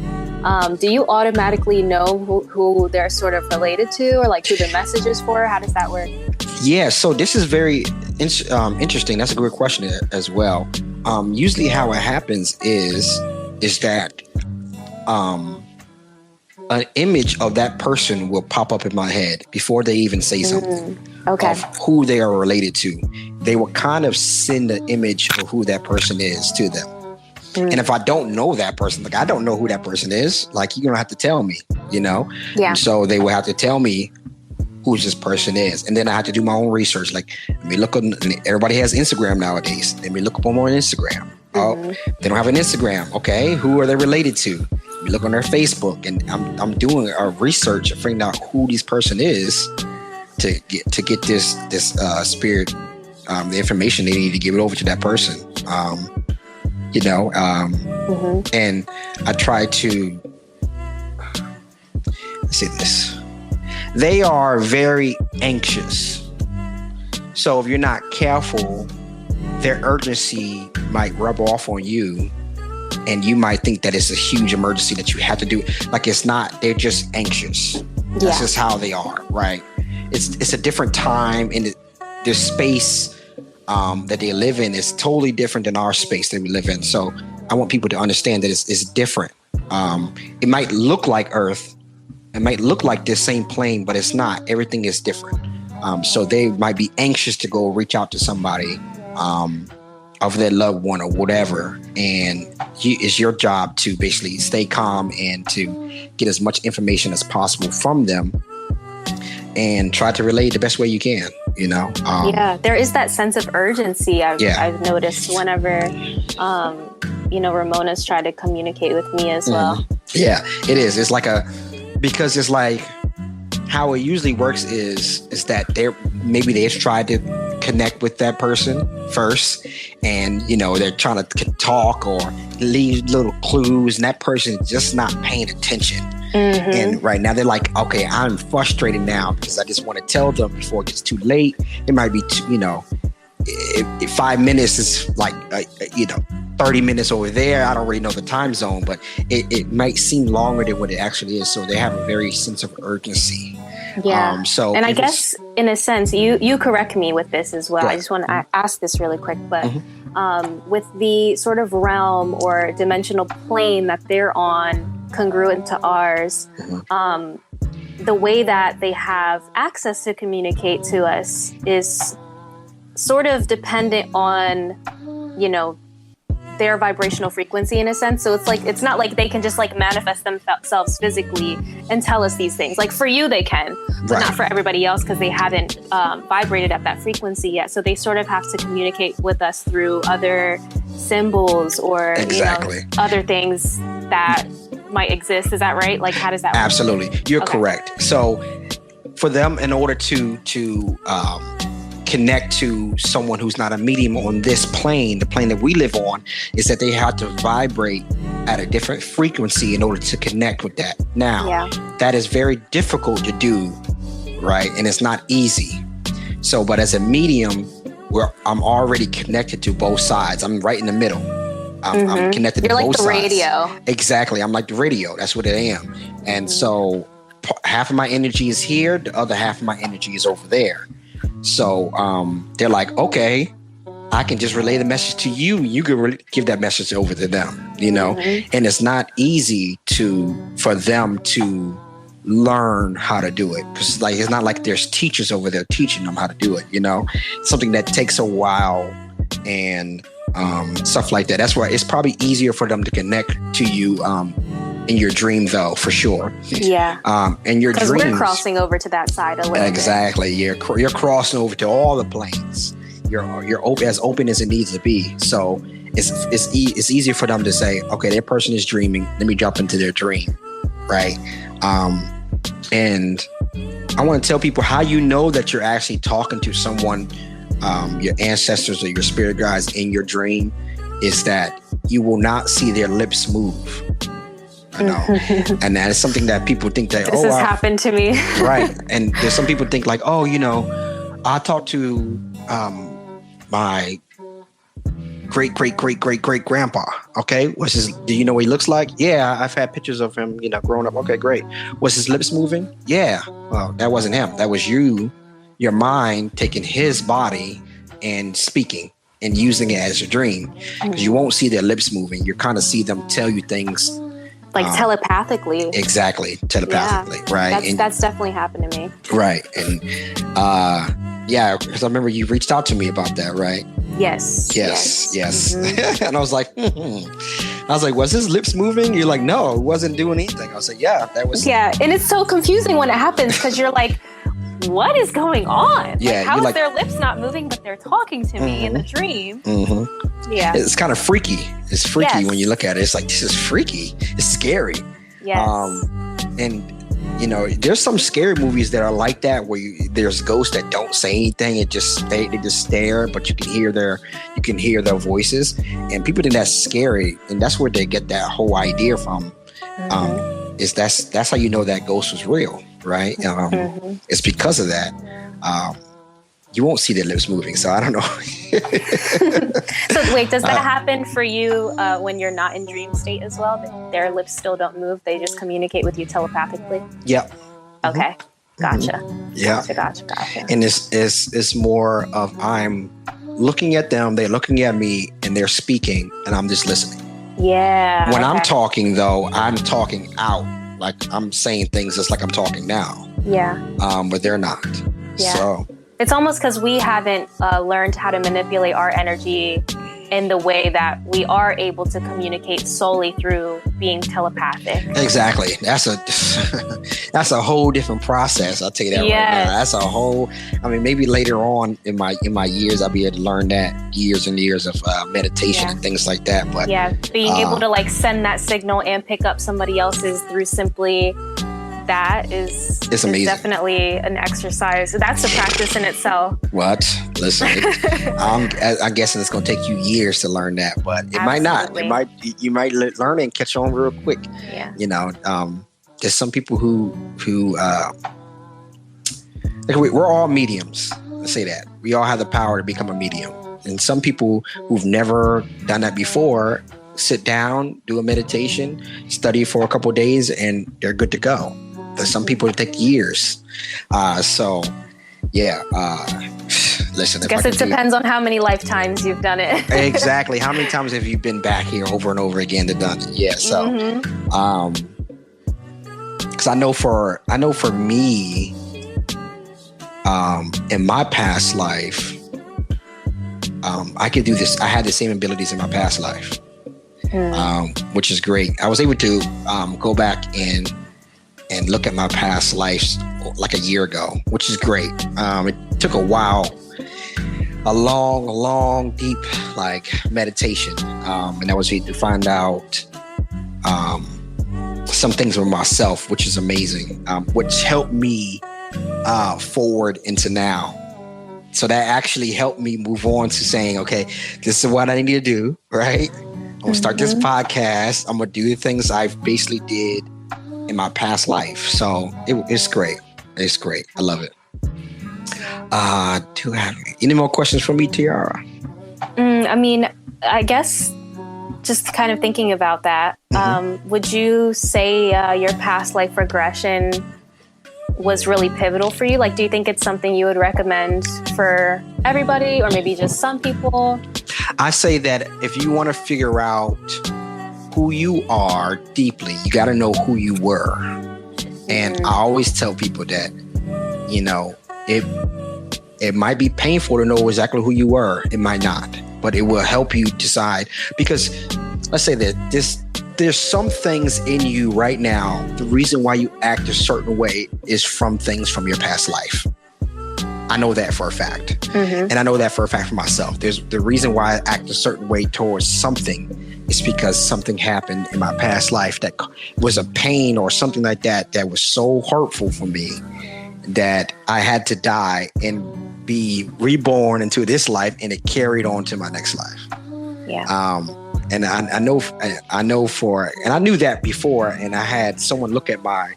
do you automatically know who they're sort of related to or like who the message is for? How does that work? Yeah. So this is very interesting. That's a good question as well. Usually how it happens is that an image of that person will pop up in my head before they even say something of who they are related to. They will kind of send an image of who that person is to them. And if I don't know that person, like I don't know who that person is, like you're going to have to tell me, you know? Yeah. So they will have to tell me who this person is. And then I had to do my own research. Like, let me look on, everybody has Instagram nowadays. Let me look up on more on Instagram. Oh, they don't have an Instagram. Okay, who are they related to? Let me look on their Facebook, and I'm doing a research and figuring out who this person is to get this spirit, the information they need to give it over to that person. And I try to say this. They are very anxious. So if you're not careful, their urgency might rub off on you, and you might think that it's a huge emergency that you have to do. Like, it's not. They're just anxious. That's just how they are, right? It's a different time, and the space that they live in is totally different than our space that we live in. So I want people to understand that it's different. It might look like Earth. It might look like this same plane, but it's not. Everything is different. So they might be anxious to go reach out to somebody of their loved one or whatever. And it's your job to basically stay calm and to get as much information as possible from them and try to relay it the best way you can, there is that sense of urgency I've noticed whenever, Ramona's tried to communicate with me as well. Yeah, it is. It's like because it's like how it usually works is that they've tried to connect with that person first, and they're trying to talk or leave little clues, and that person is just not paying attention. And right now they're like, okay, I'm frustrated now because I just want to tell them before it gets too late. It might be if 5 minutes is like 30 minutes over there. I don't really know the time zone, but it might seem longer than what it actually is. So they have a very sense of urgency. Yeah. And I guess in a sense, you correct me with this as well. I just want to ask this really quick, but with the sort of realm or dimensional plane that they're on, congruent to ours, the way that they have access to communicate to us is sort of dependent on, their vibrational frequency in a sense. So it's not like they can just like manifest themselves physically and tell us these things. Like for you, they can, but not for everybody else because they haven't vibrated at that frequency yet. So they sort of have to communicate with us through other symbols or other things that might exist. Is that right? Like, how does that work? Absolutely. You're correct. So for them, in order to connect to someone who's not a medium on this plane, the plane that we live on, is that they have to vibrate at a different frequency in order to connect with that. Now, that is very difficult to do, right? And it's not easy. So, but as a medium, I'm already connected to both sides. I'm right in the middle. I'm connected to both sides. You're like the radio. Exactly. I'm like the radio. That's what I am. And so half of my energy is here. The other half of my energy is over there. So they're like, okay, I can just relay the message to you. You can give that message over to them, and it's not easy for them to learn how to do it. Because it's not like there's teachers over there teaching them how to do it, something that takes a while and stuff like that. That's why it's probably easier for them to connect to you in your dream, though, for sure. Yeah. And your dreams. Because we're crossing over to to that a little exactly. Bit. You're crossing over to all the planes. You're open, as open as it needs to be. So it's easier for them to say, okay, that person is dreaming. Let me jump into their dream, right? And I want to tell people how you know that you're actually talking to someone, your ancestors or your spirit guides in your dream, is that you will not see their lips move. I know. And that is something that people think that, this has happened to me. Right. And there's some people think like, I talked to my great grandpa. Okay. Do you know what he looks like? Yeah, I've had pictures of him, growing up. Okay, great. Was his lips moving? Yeah. Well, that wasn't him. That was your mind taking his body and speaking and using it as a dream. Because you won't see their lips moving. You kind of see them tell you things. Like telepathically. Exactly. Telepathically. Right. That's definitely happened to me. Right. And because I remember you reached out to me about that, right? Yes. Mm-hmm. And I was like, was his lips moving? You're like, no, it wasn't doing anything. I was like, yeah, that was. Yeah. And it's so confusing when it happens because you're like, what is going on? Yeah, like, how is their lips not moving, but they're talking to me in the dream? Yeah, it's kind of freaky. It's freaky when you look at it. It's like, this is freaky. It's scary. Yes. And you know, there's some scary movies that are like that, where there's ghosts that don't say anything. They just stare, but you can hear their voices, and people think that's scary, and that's where they get that whole idea from. Is that's how you know that ghost was real, right? It's because of that. You won't see their lips moving, so I don't know. So wait, does that happen for you when you're not in dream state as well? Their lips still don't move; they just communicate with you telepathically. Yep. Okay, gotcha. Yeah, gotcha. And it's more of, I'm looking at them, they're looking at me, and they're speaking, and I'm just listening. Yeah. When I'm talking, though, I'm talking out, like I'm saying things just like I'm talking now. Yeah. But they're not. Yeah. So it's almost because we haven't learned how to manipulate our energy in the way that we are able to communicate solely through being telepathic. Exactly. That's a whole different process. I'll tell you that right now. That's a whole. I mean, maybe later on in my years, I'll be able to learn that, years and years of meditation and things like that. But being able to like send that signal and pick up somebody else's through simply that is amazing. Definitely an exercise. That's a practice in itself. What? Listen, I'm guessing it's going to take you years to learn that, but it might not. You might learn it and catch on real quick. Yeah. You know, there's some people who we're all mediums. Let's say that we all have the power to become a medium, and some people who've never done that before sit down, do a meditation, study for a couple of days, and they're good to go. There's some people that take years. Listen. I guess it depends on how many lifetimes you've done it. Exactly. How many times have you been back here over and over again to done it? Yeah. So, because I know for me, in my past life, I could do this. I had the same abilities in my past life, which is great. I was able to go back and look at my past lives like a year ago, which is great. It took a while, a long, deep meditation, and I was able to find out some things with myself, which is amazing, which helped me forward into now. So that actually helped me move on to saying, okay, this is what I need to do, right? I'm gonna start this podcast. I'm gonna do the things I basically did in my past life. So it's great. It's great. I love it. Do you have any more questions for me, Tiara? I mean, I guess just kind of thinking about that, would you say your past life regression was really pivotal for you? Like, do you think it's something you would recommend for everybody, or maybe just some people? I say that if you want to figure out who you are deeply, you got to know who you were. And I always tell people that, you know, it might be painful to know exactly who you were. It might not, but it will help you decide. Because let's say that there's some things in you right now. The reason why you act a certain way is from things from your past life. I know that for a fact. And I know that for a fact for myself. There's the reason why I act a certain way towards something is because something happened in my past life that was a pain or something like that that was so hurtful for me that I had to die and be reborn into this life, and it carried on to my next life. Yeah. And I know and I knew that before, and I had someone look at my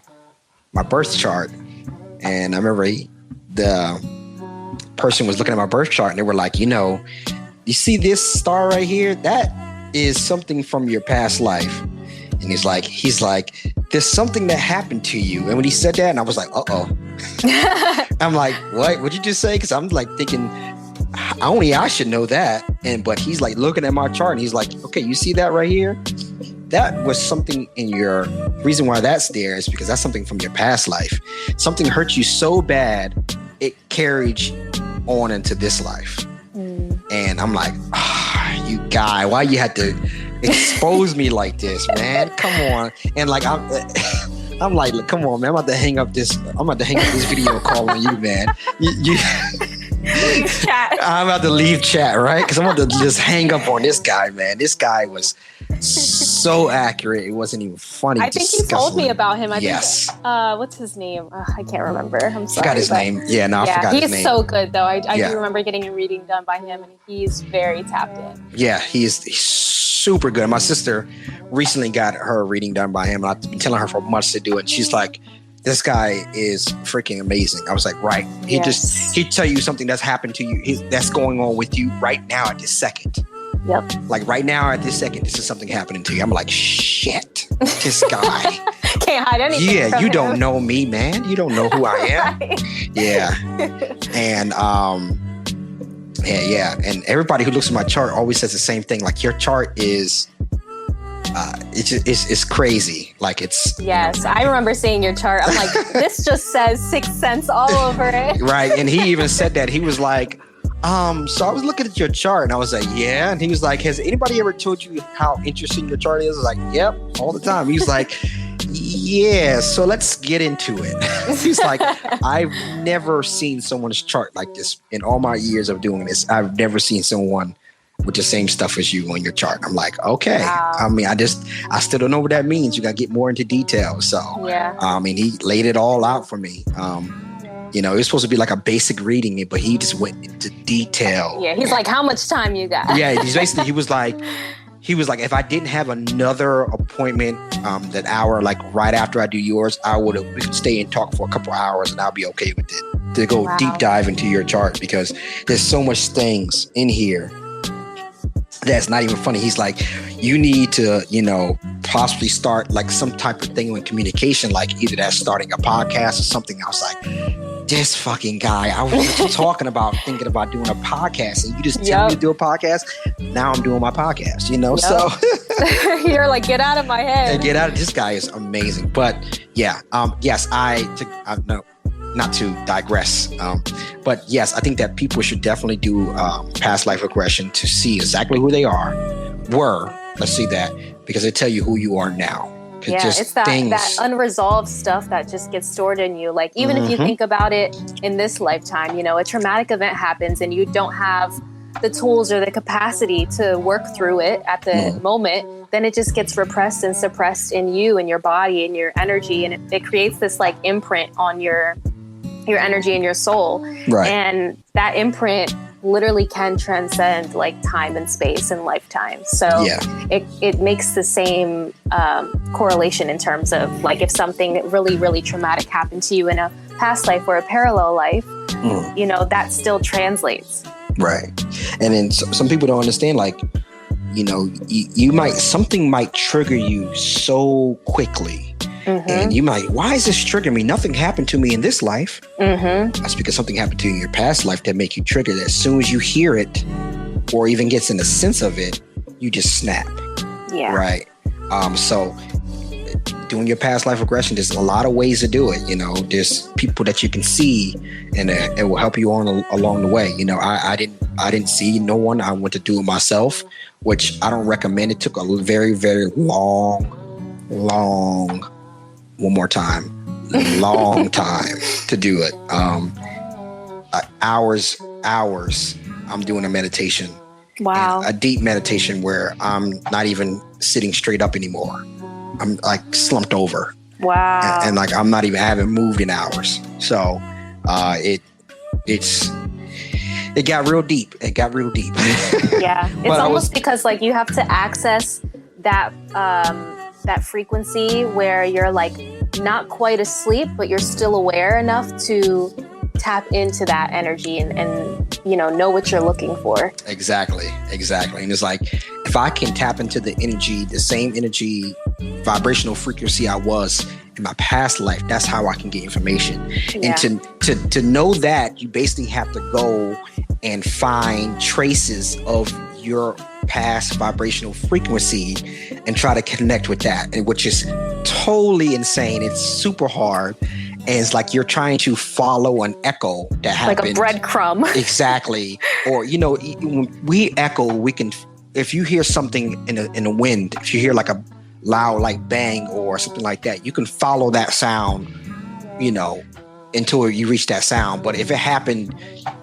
birth chart, and I remember the person was looking at my birth chart, and they were like, you know, you see this star right here? That is something from your past life. And he's like, there's something that happened to you. And when he said that, and I was like, uh-oh. I'm like, what? What'd you just say? Because I'm like thinking, only I should know that. But he's like looking at my chart, and he's like, okay, you see that right here? That was something in your reason why that's there is because that's something from your past life. Something hurt you so bad, it carried on into this life. And I'm like, you guy, why you had to expose me like this, man? Come on. And like, I'm like, look, come on, man. I'm about to hang up this video call on you, man. You Leave chat. I'm about to leave chat, right? Because I'm about to just hang up on this guy, man. This guy was so accurate. It wasn't even funny. I think you told me about him. Yes. What's his name? I can't remember. I'm sorry. Forgot his name. Yeah, no, I forgot his name. He's so good, though. I do remember getting a reading done by him, and he's very tapped in. Yeah, he's super good. My sister recently got her reading done by him. I've been telling her for months to do it. And she's like, this guy is freaking amazing. I was like, right. He'd tell you something that's happened to you, that's going on with you right now at this second. Yep. Like right now at this second, this is something happening to you. I'm like, shit, this guy. Can't hide anything. Yeah, you don't know me, man. You don't know who I am. Right. Yeah. And and everybody who looks at my chart always says the same thing. Like your chart is it's crazy. Like it's yes. I remember seeing your chart. I'm like, this just says Sixth Sense all over it. Right. And he even said that. He was like, so I was looking at your chart and I was like, yeah. And he was like, has anybody ever told you how interesting your chart is? I was like, yep, all the time. He's like, yeah, so let's get into it. He's like, I've never seen someone's chart like this in all my years of doing this. I've never seen someone with the same stuff as you on your chart. I'm like, okay. Wow. I mean, I still don't know what that means. You got to get more into detail. So, yeah. I mean, he laid it all out for me. You know, it was supposed to be like a basic reading, but he just went into detail. Yeah, he's like, how much time you got? Yeah, he was like, if I didn't have another appointment that hour, like right after I do yours, we could stay and talk for a couple hours and I'll be okay with it. To go deep dive into your chart because there's so much things in here that's not even funny. He's like, you need to, possibly start like some type of thing with communication, like either that's starting a podcast or something. I was like, this fucking guy, I was just thinking about doing a podcast and you just tell me to do a podcast. Now I'm doing my podcast, so you're like, get out of my head. And get out of this guy is amazing. But yeah, yes, not to digress. But yes, I think that people should definitely do past life regression to see exactly who they were. Let's see that, because they tell you who you are now. Yeah, it's that unresolved stuff that just gets stored in you. Like, even if you think about it in this lifetime, a traumatic event happens and you don't have the tools or the capacity to work through it at the moment, then it just gets repressed and suppressed in you and your body and your energy. And it creates this like imprint on your energy and your soul. Right. And that imprint literally can transcend like time and space and lifetime. So it makes the same correlation in terms of like if something really, really traumatic happened to you in a past life or a parallel life, that still translates. Right. And then some people don't understand, like, something might trigger you so quickly. And you might, why is this triggering me? Nothing happened to me in this life. That's because something happened to you in your past life that make you trigger that. As soon as you hear it or even gets in the sense of it, you just snap. Yeah. Right. So doing your past life regression, there's a lot of ways to do it. There's people that you can see and it will help you along the way. I didn't see no one. I went to do it myself, which I don't recommend. It took a very, very long time to do it. Hours. I'm doing a meditation. Wow. A deep meditation where I'm not even sitting straight up anymore. I'm like slumped over. Wow. And like I haven't moved in hours. So it got real deep. Yeah. It's almost because like you have to access that frequency where you're like not quite asleep, but you're still aware enough to tap into that energy and know what you're looking for. Exactly. And it's like, if I can tap into the energy, the same energy, vibrational frequency I was in my past life, that's how I can get information. Yeah. And to know that, you basically have to go and find traces of your past vibrational frequency and try to connect with that, and which is totally insane. It's super hard. And it's like you're trying to follow an echo that happened. Like a breadcrumb. Exactly. Or, when we echo, we can, if you hear something in the wind, if you hear like loud like bang or something like that, you can follow that sound, until you reach that sound. But if it happened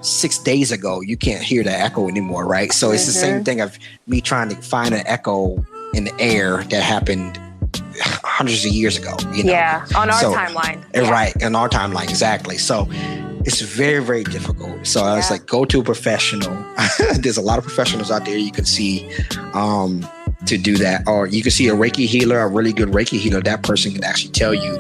6 days ago, you can't hear the echo anymore, right? So it's the same thing of me trying to find an echo in the air that happened hundreds of years ago. Yeah, on our timeline. Right, on our timeline, exactly. So it's very, very difficult. So it's like, go to a professional. There's a lot of professionals out there you can see to do that. Or you can see a Reiki healer, a really good Reiki healer. That person can actually tell you.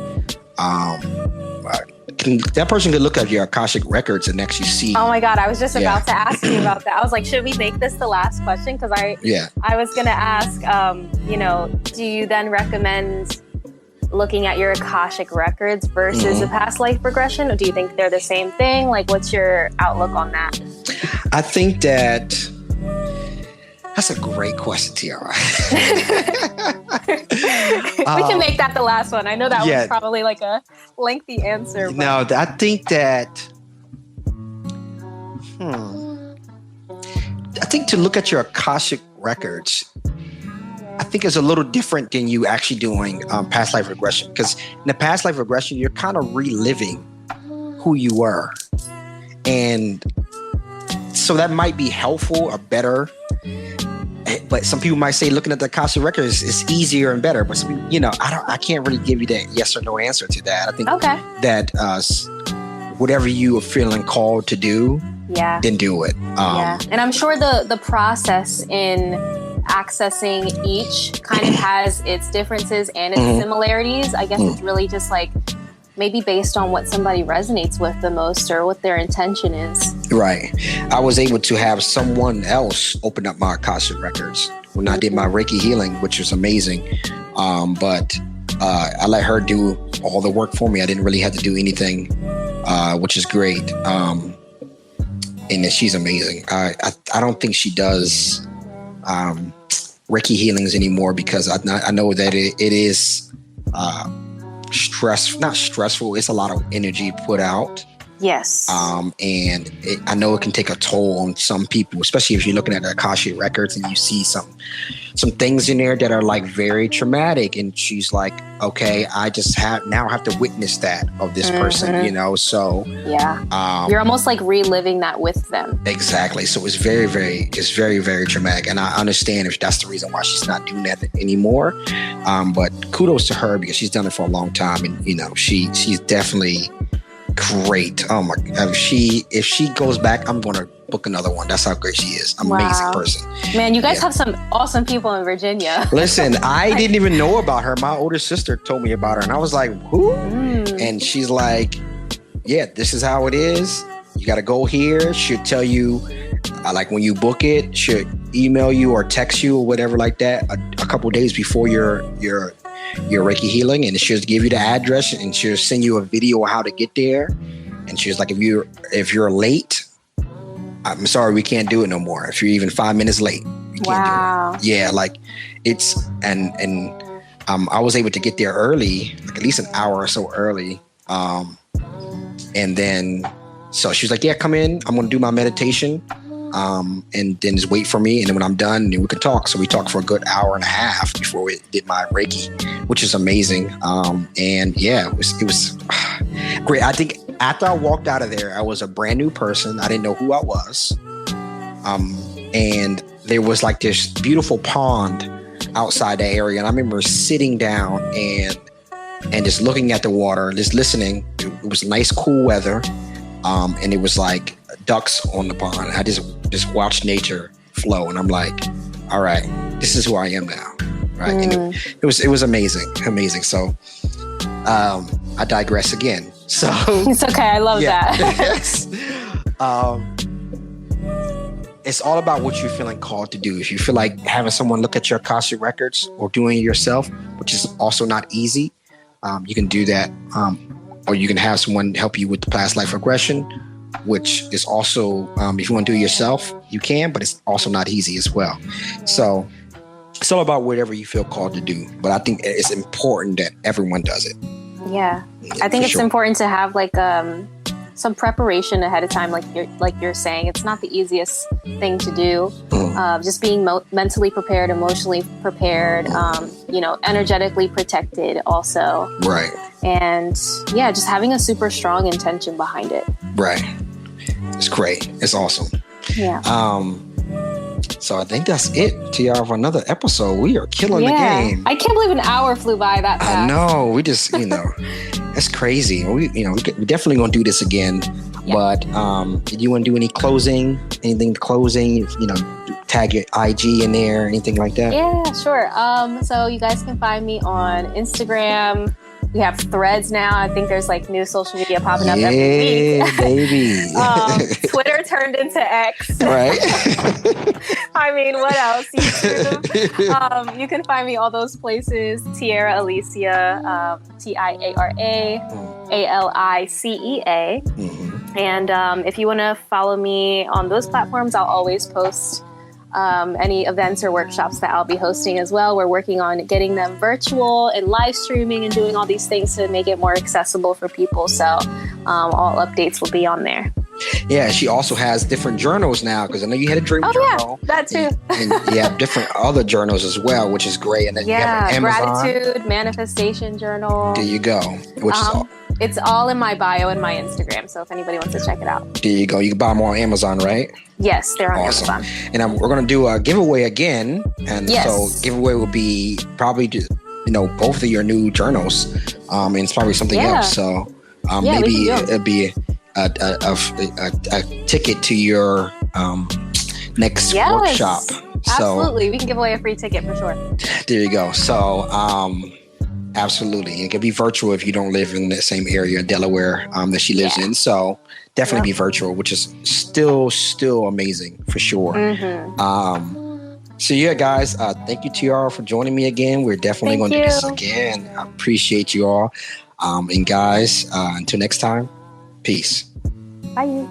That person could look at your Akashic records and actually see. Oh my God, I was just about to ask you about that. I was like, should we make this the last question? Because I was going to ask, do you then recommend looking at your Akashic records versus a past life regression? Or do you think they're the same thing? Like, what's your outlook on that? I think that's a great question, Tiara. We can make that the last one. I know that was probably like a lengthy answer. But... No, I think that... I think to look at your Akashic records, I think it's a little different than you actually doing past life regression. Because in the past life regression, you're kind of reliving who you were. And so that might be helpful or better. But some people might say looking at the Akashic records is easier and better. But some, I can't really give you that yes or no answer to that. I think that whatever you are feeling called to do, then do it. And I'm sure the process in accessing each kind of has its differences and its similarities. I guess it's really just like maybe based on what somebody resonates with the most or what their intention is. Right. I was able to have someone else open up my Akashic records when I did my Reiki healing, which was amazing. But I let her do all the work for me. I didn't really have to do anything, which is great. And she's amazing. I don't think she does Reiki healings anymore because I know that it is not stressful. It's a lot of energy put out. Yes. And I know it can take a toll on some people, especially if you're looking at the Akashic records and you see some things in there that are like very traumatic. And she's like, okay, I just have to witness that of this person, so. Yeah. You're almost like reliving that with them. Exactly. So it's very, very traumatic. And I understand if that's the reason why she's not doing that anymore. But kudos to her because she's done it for a long time. And, she's definitely great. Oh my God. If she goes back, I'm going to book another one. That's how great she is. Amazing person. Man, you guys have some awesome people in Virginia. Listen, I didn't even know about her. My older sister told me about her and I was like, who? And she's like, yeah, this is how it is. You got to go here. She'll tell you, like when you book it, she'll email you or text you or whatever like that a couple of days before your Reiki healing, and she'll give you the address and she'll send you a video of how to get there. And she was like, if you're late, I'm sorry, we can't do it no more. If you're even 5 minutes late, you can't do it. Yeah, like it's and I was able to get there early, like at least an hour or so early. And then so she was like, yeah, come in. I'm gonna do my meditation. And then just wait for me. And then when I'm done, then we can talk. So we talked for a good hour and a half before we did my Reiki, which is amazing. And yeah, it was great. I think after I walked out of there, I was a brand new person. I didn't know who I was. And there was like this beautiful pond outside the area. And I remember sitting down and just looking at the water, just listening. It was nice, cool weather. And it was like ducks on the pond. I just watched nature flow, and I'm like, all right, this is who I am now, right? And it was amazing. So I digress again. So it's okay. I love that. Yes. It's all about what you're feeling called to do. If you feel like having someone look at your Akashic records or doing it yourself, which is also not easy, you can do that. Or you can have someone help you with the past life regression, which is also, if you want to do it yourself, you can, but it's also not easy as well. So it's all about whatever you feel called to do. But I think it's important that everyone does it. Yeah. I think it's important to have like some preparation ahead of time, like you're saying. It's not the easiest thing to do. Just being mentally prepared, emotionally prepared, energetically protected also. Right. And yeah, just having a super strong intention behind it. Right. It's great. It's awesome. Yeah. So I think that's it, Tiara, for another episode. We are killing the game. I can't believe an hour flew by that fast. I know. We just, that's crazy. We definitely gonna do this again. Yeah. But did you want to do anything closing? Tag your IG in there, anything like that? Yeah, sure. So you guys can find me on Instagram. We have Threads now. I think there's new social media popping up every week. Baby. Twitter turned into X. Right. I mean, what else? YouTube. You can find me all those places. Tiara Alicia, TIARA ALICEA. Mm-hmm. And if you want to follow me on those platforms, I'll always post any events or workshops that I'll be hosting as well. We're working on getting them virtual and live streaming and doing all these things to make it more accessible for people. So all updates will be on there. Yeah, she also has different journals now, because I know you had a dream journal. Yeah, that too. And you have different other journals as well, which is great. And then you have an Amazon. Gratitude, manifestation journal. There you go. Which is all. It's all in my bio and my Instagram, so if anybody wants to check it out. There you go. You can buy them on Amazon, right? Yes, they're on Amazon. And we're going to do a giveaway again. And so giveaway will be probably, both of your new journals. And it's probably something else. So maybe it'll be a ticket to your next workshop. Absolutely. We can give away a free ticket for sure. There you go. So, absolutely. It can be virtual if you don't live in the same area, Delaware, that she lives in. So definitely be virtual, which is still amazing for sure. Mm-hmm. So yeah, guys, thank you, Tiara, for joining me again. We're definitely going to do this again. I appreciate you all. And guys, until next time, peace. Bye.